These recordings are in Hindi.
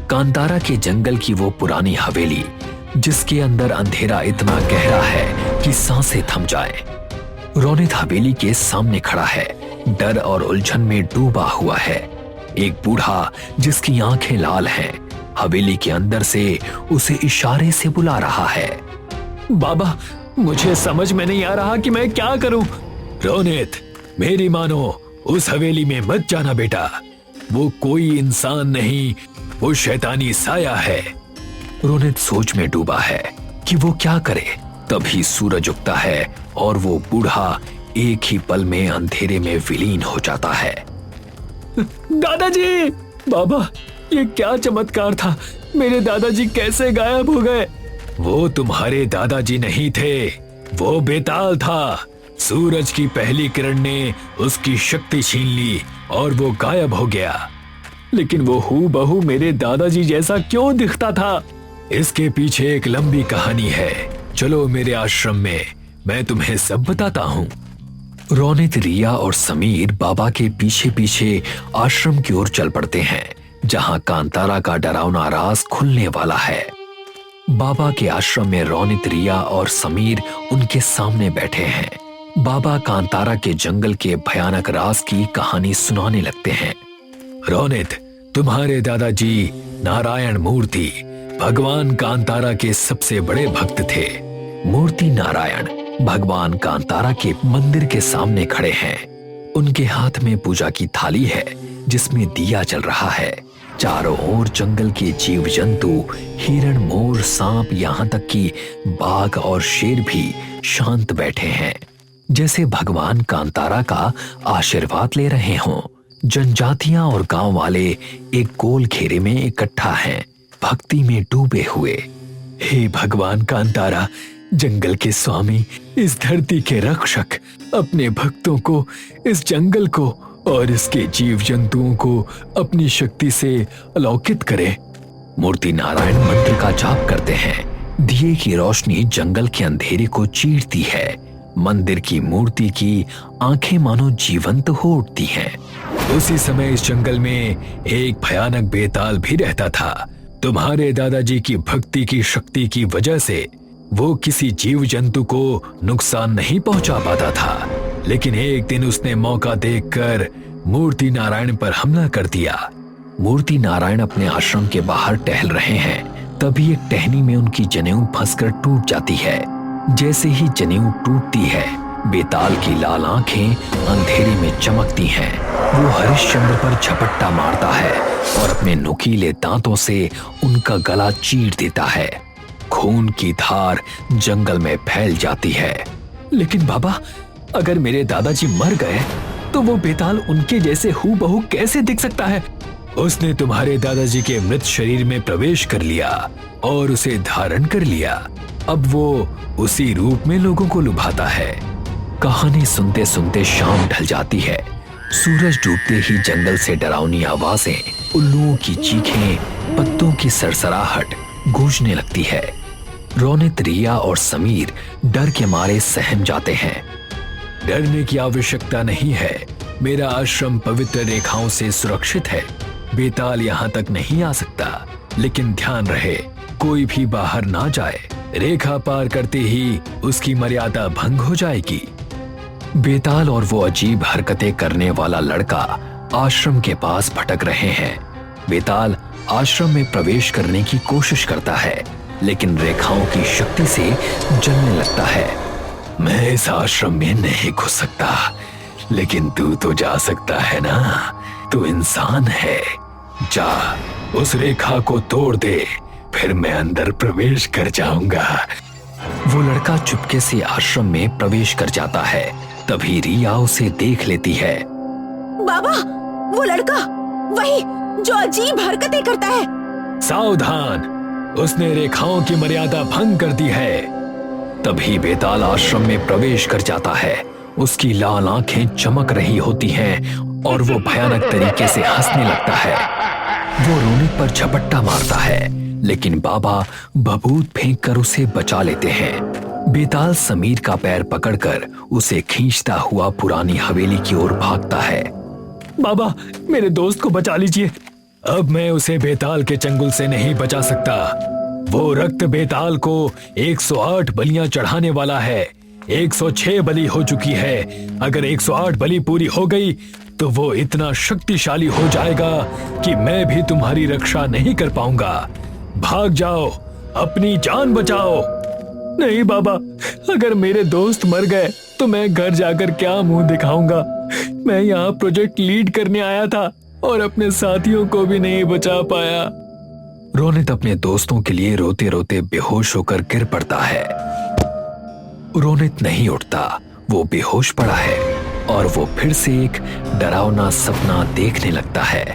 कांतारा के जंगल की वो पुरानी हवेली जिसके अंदर अंधेरा इतना गहरा है कि सांसें थम जाए। रोनित हवेली के सामने खड़ा है, डर और उलझन में डूबा हुआ है। एक बूढ़ा जिसकी आंखें लाल हैं, हवेली के अंदर से उसे इशारे से बुला रहा है। बाबा, मुझे समझ में नहीं आ रहा कि मैं क्या करूं। रोनित, मेरी मानो, उस हवेली में मत जाना बेटा। वो कोई इंसान नहीं, वो शैतानी साया है। रोनित सोच में डूबा है कि वो क्या करे। तभी सूरज उगता है और वो बूढ़ा एक ही पल में अंधेरे में विलीन हो जाता है। दादाजी! बाबा, ये क्या चमत्कार था? मेरे दादाजी कैसे गायब हो गए? वो तुम्हारे दादाजी नहीं थे, वो बेताल था। सूरज की पहली किरण ने उसकी शक्ति छीन ली और वो गायब हो गया। लेकिन वो हूबहू मेरे दादाजी जैसा क्यों दिखता था? इसके पीछे एक लंबी कहानी है। चलो मेरे आश्रम में, मैं तुम्हें सब बताता हूँ। रोनित, रिया और समीर बाबा के पीछे पीछे आश्रम की ओर चल पड़ते हैं, जहाँ कांतारा का डरावना राज खुलने वाला है। बाबा के आश्रम में रोनित, रिया और समीर उनके सामने बैठे हैं। बाबा कांतारा के जंगल के भयानक राज की कहानी सुनाने लगते हैं। रोनित, तुम्हारे दादाजी नारायण मूर्ति भगवान कांतारा के सबसे बड़े भक्त थे। मूर्ति नारायण भगवान कांतारा के मंदिर के सामने खड़े हैं। उनके हाथ में पूजा की थाली है जिसमें दिया जल रहा है। चारों ओर जंगल के जीव जंतु, हिरण, मोर, सांप, यहाँ तक कि बाघ और शेर भी शांत बैठे हैं, जैसे भगवान कांतारा का आशीर्वाद ले रहे हों। जनजातियां और गांव वाले एक गोल घेरे में इकट्ठा हैं, भक्ति में डूबे हुए। हे भगवान कांतारा, जंगल के स्वामी, इस धरती के रक्षक, अपने भक्तों को, इस जंगल को और इसके जीव जंतुओं को अपनी शक्ति से अलौकित करें। मूर्ति नारायण मंत्र का जाप करते हैं। दिए की रोशनी जंगल के अंधेरे को चीरती है। मंदिर की मूर्ति की आंखें मानो जीवंत हो उठती हैं। उसी समय इस जंगल में एक भयानक बेताल भी रहता था। तुम्हारे दादाजी की भक्ति की शक्ति की वजह से वो किसी जीव जंतु को नुकसान नहीं पहुंचा पाता था, लेकिन एक दिन उसने मौका देखकर मूर्ति नारायण पर हमला कर दिया। मूर्ति नारायण अपने आश्रम के बाहर टहल रहे हैं, तभी एक टहनी में उनकी जनेऊ फंसकर टूट जाती है। जैसे ही जनेऊ टूटती है, बेताल की लाल आंखें अंधेरे में चमकती हैं। वो हरिश्चंद्र पर झपट्टा मारता है और अपने नुकीले दांतों से उनका गला चीर देता है। खून की धार जंगल में फैल जाती है। लेकिन बाबा, अगर मेरे दादाजी मर गए तो वो बेताल उनके जैसे हूबहू कैसे दिख सकता है? उसने तुम्हारे दादाजी के मृत शरीर में प्रवेश कर लिया और उसे धारण कर लिया। अब वो उसी रूप में लोगों को लुभाता है। कहानी सुनते सुनते शाम ढल जाती है। सूरज डूबते ही जंगल से डरावनी आवाजें, उल्लुओं की चीखें, पत्तों की सरसराहट गूंजने लगती है। रोनित, रिया और समीर डर के मारे सहम जाते हैं। डरने की आवश्यकता नहीं है, मेरा आश्रम पवित्र रेखाओं से सुरक्षित है। बेताल यहाँ तक नहीं आ सकता, लेकिन ध्यान रहे, कोई भी बाहर ना जाए। रेखा पार करते ही उसकी मर्यादा भंग हो जाएगी। बेताल और वो अजीब हरकतें करने वाला लड़का आश्रम के पास भटक रहे हैं। बेताल आश्रम में प्रवेश करने की कोशिश करता है, लेकिन रेखाओं की शक्ति से जलने लगता है। मैं इस आश्रम में नहीं घुस सकता, लेकिन तू तो जा सकता है ना? तू इंसान है, जा उस रेखा को तोड़ दे, फिर मैं अंदर प्रवेश कर जाऊंगा। वो लड़का चुपके से आश्रम में प्रवेश कर जाता है। तभी रिया उसे देख लेती है। बाबा, वो लड़का, वही जो अजीब हरकतें करता है। सावधान, उसने रेखाओं की मर्यादा भंग कर दी है। तभी बेताल आश्रम में प्रवेश कर जाता है। उसकी लाल आंखें चमक रही होती हैं और वो भयानक तरीके से हंसने लगता है। वो रोनित पर झपट्टा मारता है, लेकिन बाबा बबूत फेंक कर उसे बचा लेते हैं। बेताल समीर का पैर पकड़कर उसे खींचता हुआ पुरानी हवेली की ओर भागता है। बाबा, मेरे दोस्त को बचा लीजिए, अब मैं उसे बेताल के चंगुल से नहीं बचा सकता। वो रक्त बेताल को 108 बलियां चढ़ाने वाला है। 106 बलि हो चुकी है। अगर 108 बलि पूरी हो गई तो वो इतना शक्तिशाली हो जाएगा कि मैं भी तुम्हारी रक्षा नहीं कर पाऊंगा। भाग जाओ, अपनी जान बचाओ। नहीं बाबा, अगर मेरे दोस्त मर गए तो मैं घर जाकर क्या मुंह दिखाऊंगा। मैं यहाँ प्रोजेक्ट लीड करने आया था और अपने साथियों को भी नहीं बचा पाया। रोनित अपने दोस्तों के लिए रोते रोते बेहोश होकर गिर पड़ता है। रोनित नहीं उठता, वो बेहोश पड़ा है और वो फिर से एक डरावना सपना देखने लगता है।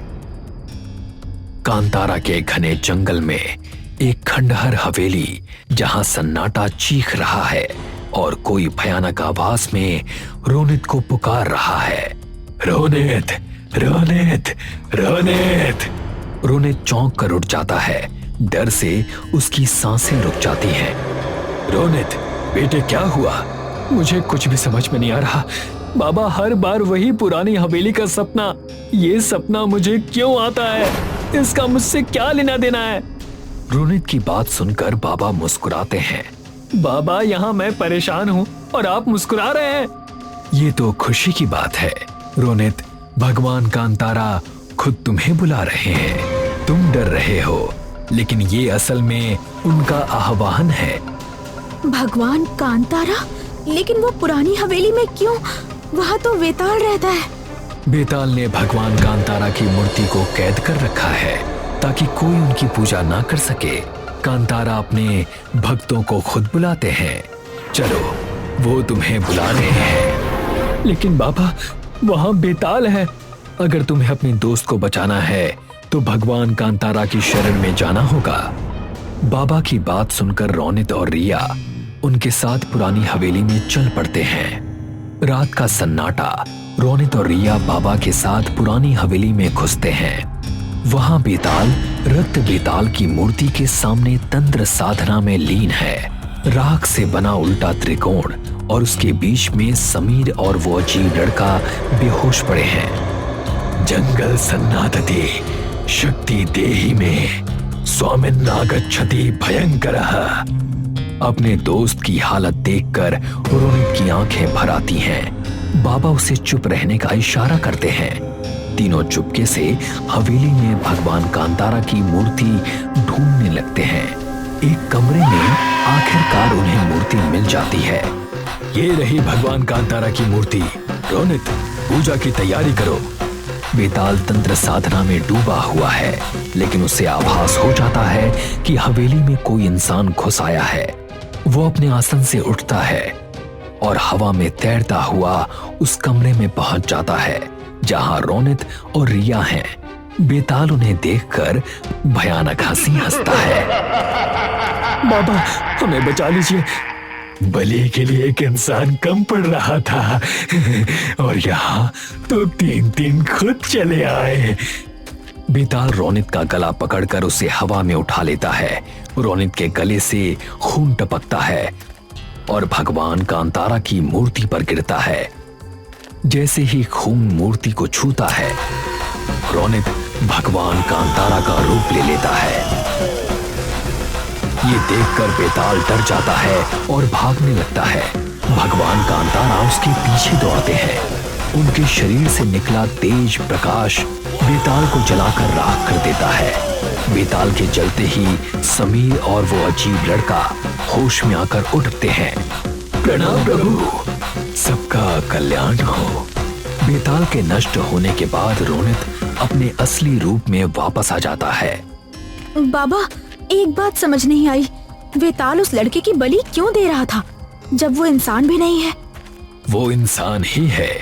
कांतारा के घने जंगल में एक खंडहर हवेली, जहां सन्नाटा चीख रहा है और कोई भयानक आवाज में रोनित को पुकार रहा है। रोनित, रोनित, रोनित। रोनित चौंक कर उठ जाता है। डर से उसकी सांसें रुक जाती हैं। रोनित, बेटे क्या हुआ? मुझे कुछ भी समझ में नहीं आ रहा। बाबा, हर बार वही पुरानी हवेली का सपना। ये सपना मुझे क्यों आता है? इसका मुझसे क्या लेना देना है? रोनित की बात सुनकर बाबा मुस्कुराते हैं। बाबा, यहाँ मैं परेशान हूँ और आप मुस्कुरा रहे हैं। ये तो खुशी की बात है रोनित। भगवान कांतारा खुद तुम्हें बुला रहे हैं। तुम डर रहे हो, लेकिन ये असल में उनका आह्वान है। भगवान कांतारा? लेकिन वो पुरानी हवेली में क्यों? वहाँ तो बेताल रहता है। बेताल ने भगवान कांतारा की मूर्ति को कैद कर रखा है ताकि कोई उनकी पूजा ना कर सके। कांतारा अपने भक्तों को खुद बुलाते हैं। चलो, वो तुम्हें बुला रहे हैं। लेकिन बाबा, वहाँ बेताल है। अगर तुम्हें अपने दोस्त को बचाना है तो भगवान कांतारा की शरण में जाना होगा। बाबा की बात सुनकर रोनित और रिया उनके साथ पुरानी हवेली में चल पड़ते हैं। रात का सन्नाटा। रोनित और रिया बाबा के साथ पुरानी हवेली में घुसते हैं। वहां बेताल रक्त बेताल की मूर्ति के सामने तंत्र साधना में लीन है। राख से बना उल्टा त्रिकोण और उसके बीच में समीर और वो अजीब लड़का बेहोश पड़े हैं। जंगल सन्नादते शक्ति देहि में स्वामिन्नागच्छति भयंकरः। अपने दोस्त की हालत देखकर रोनित की आंखें भर आती हैं। बाबा उसे चुप रहने का इशारा करते हैं। तीनों चुपके से हवेली में भगवान कांतारा की मूर्ति ढूंढने लगते हैं। एक कमरे में आखिरकार उन्हें मूर्ति मिल जाती है। ये रही भगवान कांतारा की मूर्ति। रोनित, पूजा की तैयारी करो। बेताल तंत्र साधना में डूबा हुआ है, लेकिन उसे आभास हो जाता है कि हवेली में कोई इंसान घुस आया है। वो अपने आसन से उठता है और हवा में तैरता हुआ उस कमरे में पहुंच जाता है जहां रोनित और रिया हैं। बेताल उन्हें देखकर भयानक हंसी हंसता है। बाबा, हमें बचा लीजिए। बलि के लिए एक इंसान कम पड़ रहा था और यहाँ तो 3 खुद चले आए। बेताल रोनित का गला पकड़कर उसे हवा में उठा लेता है। रोनित के गले से खून टपकता है और भगवान कांतारा की मूर्ति पर गिरता है। जैसे ही खून मूर्ति को छूता है, रोनित भगवान कांतारा का रूप ले लेता है। ये देखकर बेताल डर जाता है और भागने लगता है। भगवान कांतारा उसके पीछे दौड़ते हैं। उनके शरीर से निकला तेज प्रकाश बेताल को जलाकर राख कर देता है। बेताल के जलते ही समीर और वो अजीब लड़का होश में आकर उठते हैं। प्रणाम प्रभु, सबका कल्याण हो। बेताल के नष्ट होने के बाद रोनित अपने असली रूप में वापस आ जाता है। बाबा, एक बात समझ नहीं आई। बेताल उस लड़के की बलि क्यों दे रहा था जब वो इंसान भी नहीं है? वो इंसान ही है।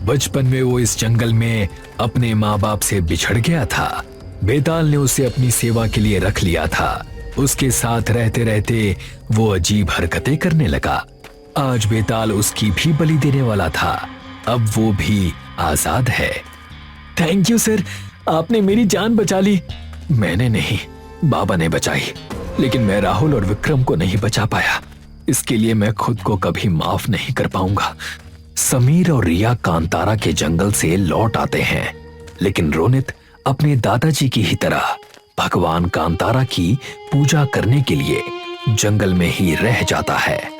बचपन में वो इस जंगल में अपने माँ बाप से बिछड़ गया था। बेताल ने उसे अपनी सेवा के लिए रख लिया था। उसके साथ रहते रहते वो अजीब हरकतें करने लगा। आज बेताल उसकी भी बलि देने वाला था। अब वो भी आजाद है। थैंक यू सर, आपने मेरी जान बचा ली। मैंने नहीं, बाबा ने बचाई, लेकिन मैं राहुल और विक्रम को नहीं बचा पाया। इसके लिए मैं खुद को कभी माफ नहीं कर पाऊंगा। समीर और रिया कांतारा के जंगल से लौट आते हैं, लेकिन रोनित अपने दादाजी की ही तरह भगवान कांतारा की पूजा करने के लिए जंगल में ही रह जाता है।